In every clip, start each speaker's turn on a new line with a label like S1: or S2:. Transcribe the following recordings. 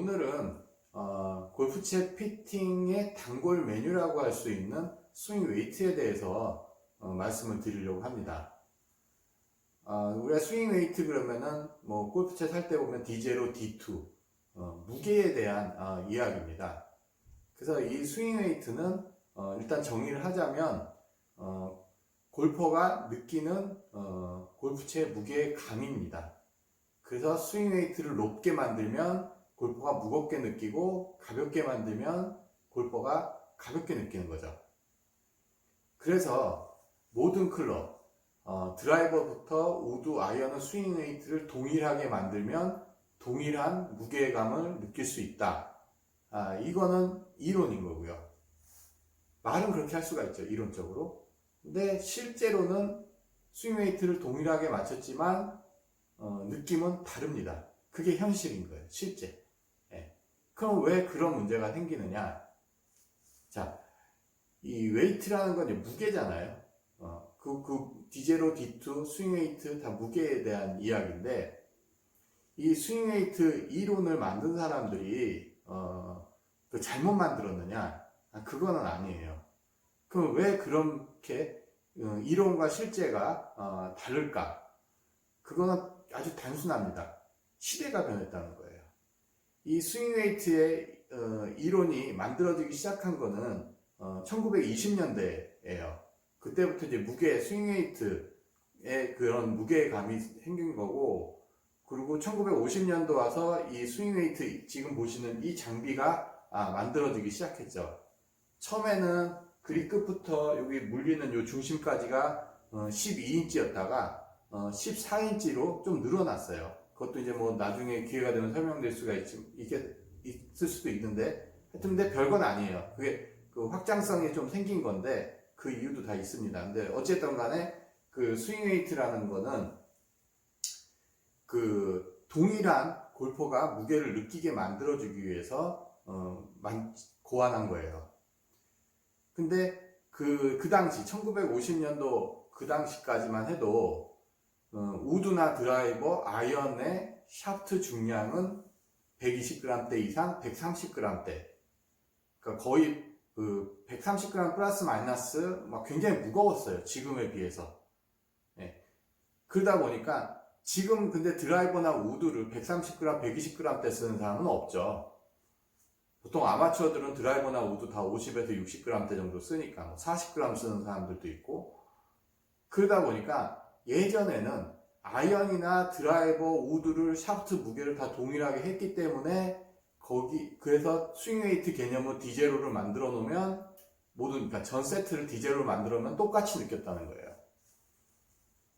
S1: 오늘은 골프채 피팅의 단골 메뉴라고 할 수 있는 스윙 웨이트에 대해서 말씀을 드리려고 합니다. 우리가 스윙 웨이트 그러면은 뭐 골프채 살 때 보면 D0, D2 무게에 대한 이야기입니다. 그래서 이 스윙 웨이트는 일단 정의를 하자면 골퍼가 느끼는 골프채 무게의 감입니다. 그래서 스윙 웨이트를 높게 만들면 골퍼가 무겁게 느끼고, 가볍게 만들면 골퍼가 가볍게 느끼는 거죠. 그래서 모든 클럽, 드라이버부터 우드, 아이언, 스윙 웨이트를 동일하게 만들면 동일한 무게감을 느낄 수 있다. 이거는 이론인 거고요. 말은 그렇게 할 수가 있죠, 이론적으로. 근데 실제로는 스윙 웨이트를 동일하게 맞췄지만 느낌은 다릅니다. 그게 현실인 거예요, 실제. 그럼 왜 그런 문제가 생기느냐? 자, 이 웨이트라는 건 이제 무게잖아요. D0, D2, 스윙 웨이트 다 무게에 대한 이야기인데, 이 스윙 웨이트 이론을 만든 사람들이 잘못 만들었느냐? 그거는 아니에요. 그럼 왜 그렇게 이론과 실제가 다를까? 그거는 아주 단순합니다. 시대가 변했다는 거예요. 이 스윙 웨이트의 이론이 만들어지기 시작한 거는 1920년대예요. 그때부터 이제 스윙 웨이트의 그런 무게감이 생긴 거고, 그리고 1950년도 와서 이 스윙 웨이트 지금 보시는 이 장비가 만들어지기 시작했죠. 처음에는 그립 끝부터 여기 물리는 요 중심까지가 12인치였다가 14인치로 좀 늘어났어요. 그것도 이제 뭐 나중에 기회가 되면 설명될 수가 있을 수도 있는데, 하여튼 근데 별건 아니에요. 그게 그 확장성이 좀 생긴 건데 그 이유도 다 있습니다. 근데 어쨌든 간에 그 스윙 웨이트라는 거는 그 동일한 골퍼가 무게를 느끼게 만들어주기 위해서 고안한 거예요. 근데 그 당시 1950년도 그 당시까지만 해도 우드나 드라이버, 아이언의 샤프트 중량은 120g대 이상, 130g대. 그러니까 거의 130g 플러스 마이너스 막 굉장히 무거웠어요, 지금에 비해서. 그러다 보니까 지금 근데 드라이버나 우드를 130g, 120g대 쓰는 사람은 없죠. 보통 아마추어들은 드라이버나 우드 다 50에서 60g대 정도 쓰니까 40g 쓰는 사람들도 있고, 그러다 보니까 예전에는 아이언이나 드라이버, 우드를 샤프트 무게를 다 동일하게 했기 때문에 그래서 스윙 웨이트 개념을 D0를 만들어 놓으면 그러니까 전 세트를 D0를 만들어 놓으면 똑같이 느꼈다는 거예요.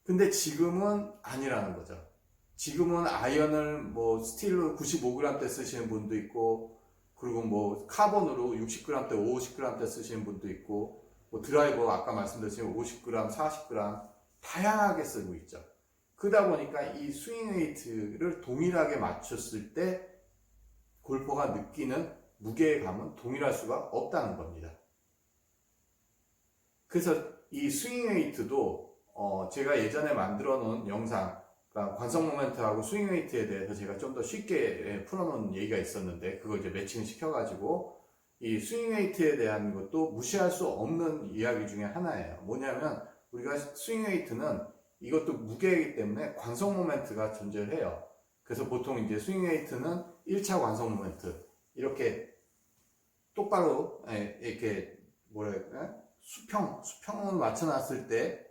S1: 근데 지금은 아니라는 거죠. 지금은 아이언을 뭐 스틸로 95g대 쓰시는 분도 있고, 그리고 뭐 카본으로 60g대, 50g대 쓰시는 분도 있고, 뭐 드라이버 아까 말씀드린 50g, 40g 다양하게 쓰고 있죠. 그러다 보니까 이 스윙 웨이트를 동일하게 맞췄을 때 골퍼가 느끼는 무게감은 동일할 수가 없다는 겁니다. 그래서 이 스윙 웨이트도 제가 예전에 만들어 놓은 영상, 그러니까 관성 모멘트하고 스윙 웨이트에 대해서 제가 좀 더 쉽게 풀어놓은 얘기가 있었는데, 그걸 이제 매칭 시켜가지고 이 스윙 웨이트에 대한 것도 무시할 수 없는 이야기 중에 하나예요. 뭐냐면 우리가 스윙 웨이트는 이것도 무게이기 때문에 관성 모멘트가 존재를 해요. 그래서 보통 이제 스윙 웨이트는 1차 관성 모멘트, 이렇게 똑바로 이렇게 수평을 맞춰놨을 때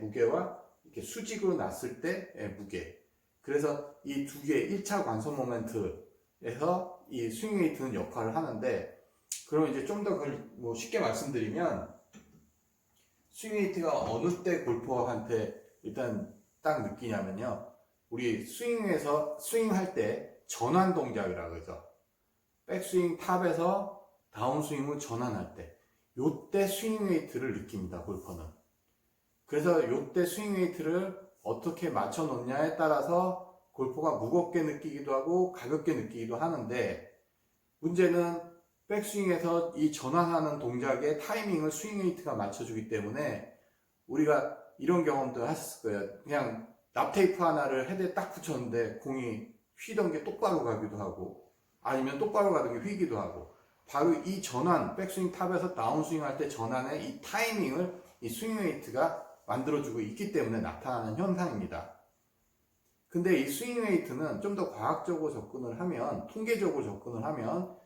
S1: 무게와 이렇게 수직으로 놨을 때 무게. 그래서 이 두 개 1차 관성 모멘트에서 이 스윙 웨이트는 역할을 하는데, 그럼 이제 좀 더 뭐 쉽게 말씀드리면, 스윙 웨이트가 어느 때 골퍼한테 일단 딱 느끼냐면요, 우리 스윙에서 스윙할 때 전환 동작이라고 그러죠. 백스윙 탑에서 다운스윙으로 전환할 때, 요때 스윙 웨이트를 느낍니다, 골퍼는. 그래서 요때 스윙 웨이트를 어떻게 맞춰 놓냐에 따라서 골퍼가 무겁게 느끼기도 하고 가볍게 느끼기도 하는데, 문제는 백스윙에서 이 전환하는 동작의 타이밍을 스윙 웨이트가 맞춰주기 때문에, 우리가 이런 경험도 하셨을 거예요. 그냥 납테이프 하나를 헤드에 딱 붙였는데 공이 휘던 게 똑바로 가기도 하고, 아니면 똑바로 가던 게 휘기도 하고, 바로 이 전환, 백스윙 탑에서 다운스윙 할 때 전환의 이 타이밍을 이 스윙 웨이트가 만들어주고 있기 때문에 나타나는 현상입니다. 근데 이 스윙 웨이트는 좀 더 과학적으로 접근을 하면, 통계적으로 접근을 하면,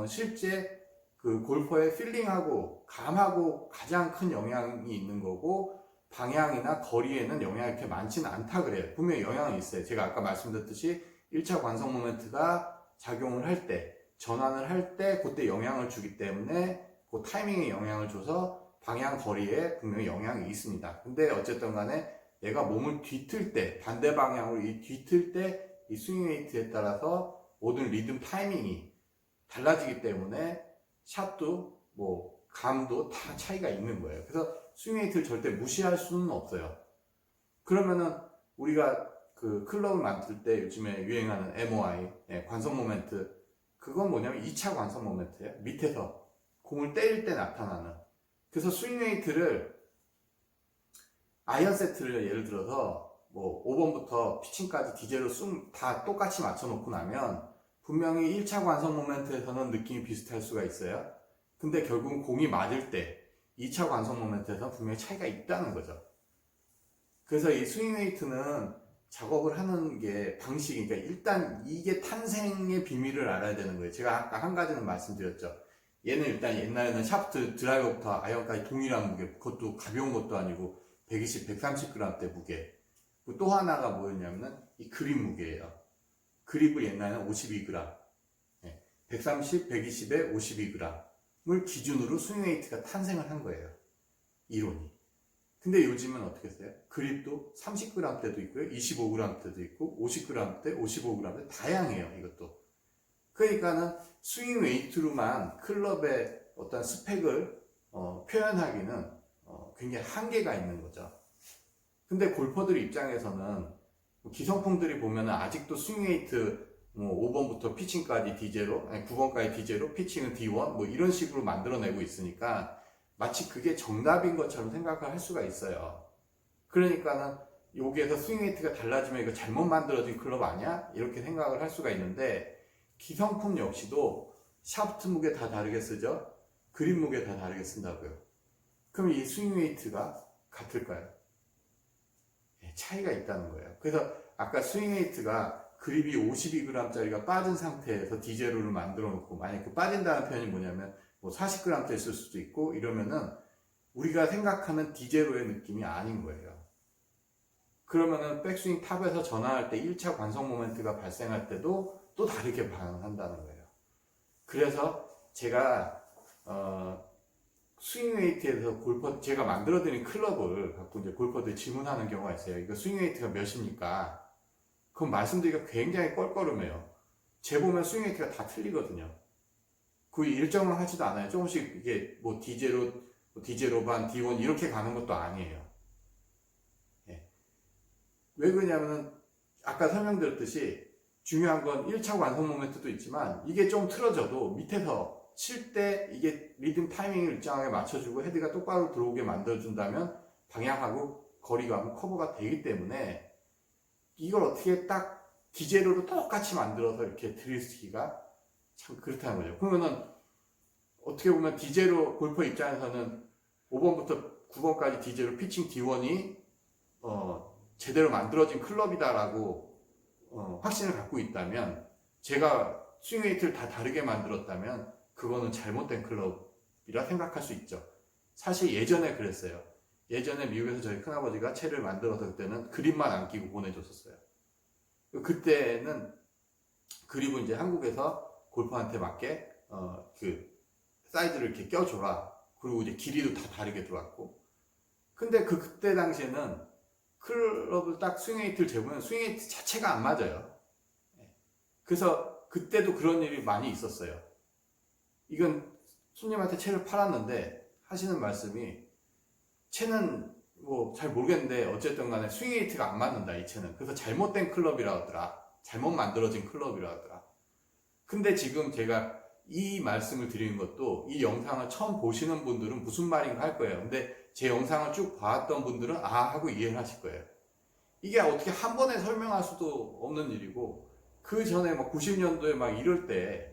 S1: 실제 그 골퍼의 필링하고 감하고 가장 큰 영향이 있는 거고, 방향이나 거리에는 영향이 그렇게 많지는 않다 그래요. 분명히 영향이 있어요. 제가 아까 말씀드렸듯이 1차 관성 모멘트가 작용을 할 때, 전환을 할 때 그때 영향을 주기 때문에 그 타이밍에 영향을 줘서 방향 거리에 분명히 영향이 있습니다. 근데 어쨌든 간에 내가 몸을 뒤틀 때, 반대 방향으로 뒤틀 때 이 스윙 웨이트에 따라서 모든 리듬 타이밍이 달라지기 때문에 샷도 뭐 감도 다 차이가 있는 거예요. 그래서 스윙 웨이트를 절대 무시할 수는 없어요. 그러면은 우리가 그 클럽을 만들 때 요즘에 유행하는 MOI, 관성 모멘트, 그건 뭐냐면 2차 관성 모멘트예요. 밑에서 공을 때릴 때 나타나는. 그래서 스윙 웨이트를 아이언 세트를 예를 들어서 뭐 5번부터 피칭까지 디제로 다 똑같이 맞춰놓고 나면 분명히 1차 관성 모멘트에서는 느낌이 비슷할 수가 있어요. 근데 결국은 공이 맞을 때 2차 관성 모멘트에서는 분명히 차이가 있다는 거죠. 그래서 이 스윙 웨이트는 작업을 하는 게 방식이, 그러니까 일단 이게 탄생의 비밀을 알아야 되는 거예요. 제가 아까 한 가지는 말씀드렸죠. 얘는 일단 옛날에는 샤프트 드라이버부터 아이언까지 동일한 무게, 그것도 가벼운 것도 아니고 120, 130g대 무게. 또 하나가 뭐였냐면은 이 그립 무게예요. 그립을 옛날에는 52g, 130, 120에 52g을 기준으로 스윙 웨이트가 탄생을 한 거예요. 이론이. 근데 요즘은 어떻게 했어요? 그립도 30g대도 있고요, 25g대도 있고, 50g대, 55g대 다양해요, 이것도. 그러니까는 스윙 웨이트로만 클럽의 어떤 스펙을 표현하기는 굉장히 한계가 있는 거죠. 근데 골퍼들 입장에서는 기성품들이 보면은 아직도 스윙 웨이트 5번부터 피칭까지 D0, 9번까지 D0, 피칭은 D1 뭐 이런 식으로 만들어내고 있으니까 마치 그게 정답인 것처럼 생각을 할 수가 있어요. 그러니까는 여기에서 스윙 웨이트가 달라지면 이거 잘못 만들어진 클럽 아니야? 이렇게 생각을 할 수가 있는데, 기성품 역시도 샤프트 무게 다 다르게 쓰죠? 그립 무게 다 다르게 쓴다고요. 그럼 이 스윙 웨이트가 같을까요? 차이가 있다는 거예요. 그래서 아까 스윙 웨이트가 그립이 52g짜리가 빠진 상태에서 D0를 만들어 놓고, 만약에 그 빠진다는 표현이 뭐냐면 뭐 40g대 쓸 수도 있고 이러면은 우리가 생각하는 D0의 느낌이 아닌 거예요. 그러면은 백스윙 탑에서 전환할 때 1차 관성 모멘트가 발생할 때도 또 다르게 반응한다는 거예요. 그래서 제가 스윙 웨이트에서 제가 만들어드린 클럽을 갖고 이제 골퍼들이 질문하는 경우가 있어요. 이거 스윙 웨이트가 몇입니까? 그럼 말씀드리기가 굉장히 껄끄러워요. 재보면 스윙 웨이트가 다 틀리거든요. 그 일정을 하지도 않아요. 조금씩 이게 뭐 D0, D0 반, D1 이렇게 가는 것도 아니에요. 왜 그러냐면은 아까 설명드렸듯이 중요한 건 1차 완성 모멘트도 있지만 이게 좀 틀어져도 밑에서 칠 때 이게 리듬 타이밍을 일정하게 맞춰주고 헤드가 똑바로 들어오게 만들어준다면 방향하고 거리감은 커버가 되기 때문에 이걸 어떻게 딱 디제로로 똑같이 만들어서 이렇게 드리스기가 참 그렇다는 거죠. 그러면은 어떻게 보면 디제로 골퍼 입장에서는 5번부터 9번까지 디제로 피칭 D1이 제대로 만들어진 클럽이다라고 확신을 갖고 있다면, 제가 스윙 웨이트를 다 다르게 만들었다면 그거는 잘못된 클럽이라 생각할 수 있죠. 사실 예전에 그랬어요. 예전에 미국에서 저희 큰아버지가 채를 만들어서 그때는 그립만 안 끼고 보내줬었어요. 그때는 그립은 이제 한국에서 골퍼한테 맞게 그 사이즈를 이렇게 껴줘라. 그리고 이제 길이도 다 다르게 들어왔고. 근데 그때 당시에는 클럽을 딱 스윙 웨이트를 재보면 스윙 웨이트 자체가 안 맞아요. 그래서 그때도 그런 일이 많이 있었어요. 이건 손님한테 채를 팔았는데 하시는 말씀이, 채는 뭐 잘 모르겠는데 어쨌든 간에 스윙 웨이트가 안 맞는다, 이 채는. 그래서 잘못된 클럽이라 하더라. 잘못 만들어진 클럽이라 하더라. 근데 지금 제가 이 말씀을 드리는 것도 이 영상을 처음 보시는 분들은 무슨 말인가 할 거예요. 근데 제 영상을 쭉 봤던 분들은 하고 이해를 하실 거예요. 이게 어떻게 한 번에 설명할 수도 없는 일이고, 그 전에 막 90년도에 막 이럴 때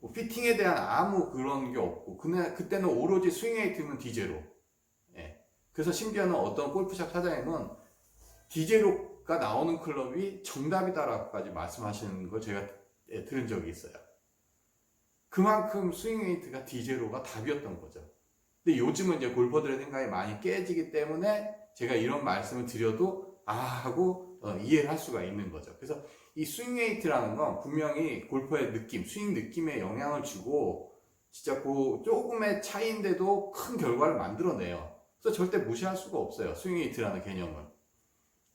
S1: 뭐 피팅에 대한 아무 그런 게 없고 그때는 오로지 스윙 웨이트면 디제로. 예. 그래서 심지어는 어떤 골프샵 사장님은 디제로가 나오는 클럽이 정답이다라고까지 말씀하시는 걸 제가 들은 적이 있어요. 그만큼 스윙 웨이트가 디제로가 답이었던 거죠. 근데 요즘은 이제 골퍼들의 생각이 많이 깨지기 때문에 제가 이런 말씀을 드려도 하고 이해를 할 수가 있는 거죠. 그래서 이 스윙 웨이트라는 건 분명히 골퍼의 느낌, 스윙 느낌에 영향을 주고 진짜 그 조금의 차이인데도 큰 결과를 만들어내요. 그래서 절대 무시할 수가 없어요. 스윙 웨이트라는 개념은.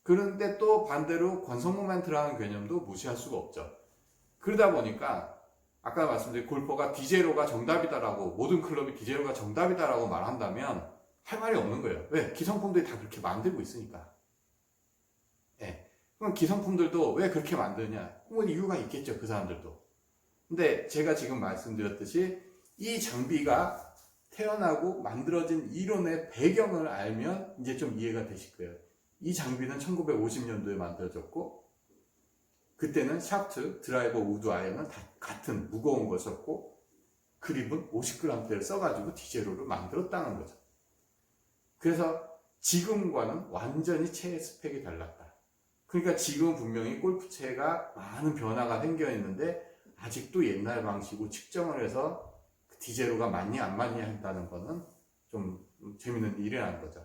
S1: 그런데 또 반대로 권속 모멘트라는 개념도 무시할 수가 없죠. 그러다 보니까 아까 말씀드린 골퍼가 디제로가 정답이다라고, 모든 클럽이 디제로가 정답이다라고 말한다면 할 말이 없는 거예요. 왜? 기성품들이 다 그렇게 만들고 있으니까. 예. 그럼 기성품들도 왜 그렇게 만드냐? 뭐 이유가 있겠죠, 그 사람들도. 근데 제가 지금 말씀드렸듯이 이 장비가 태어나고 만들어진 이론의 배경을 알면 이제 좀 이해가 되실 거예요. 이 장비는 1950년도에 만들어졌고, 그때는 샤프트, 드라이버, 우드 아이언은 다 같은 무거운 것이었고, 그립은 50g대를 써가지고 디제로를 만들었다는 거죠. 그래서 지금과는 완전히 체의 스펙이 달랐다. 그러니까 지금 분명히 골프채가 많은 변화가 생겨 있는데 아직도 옛날 방식으로 측정을 해서 디제로가 맞냐 안 맞냐 한다는 거는 좀 재밌는 일이라는 거죠.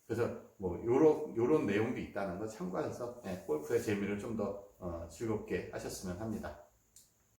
S1: 그래서 뭐 요런 내용도 있다는 거 참고하셔서 골프의 재미를 좀 더 즐겁게 하셨으면 합니다.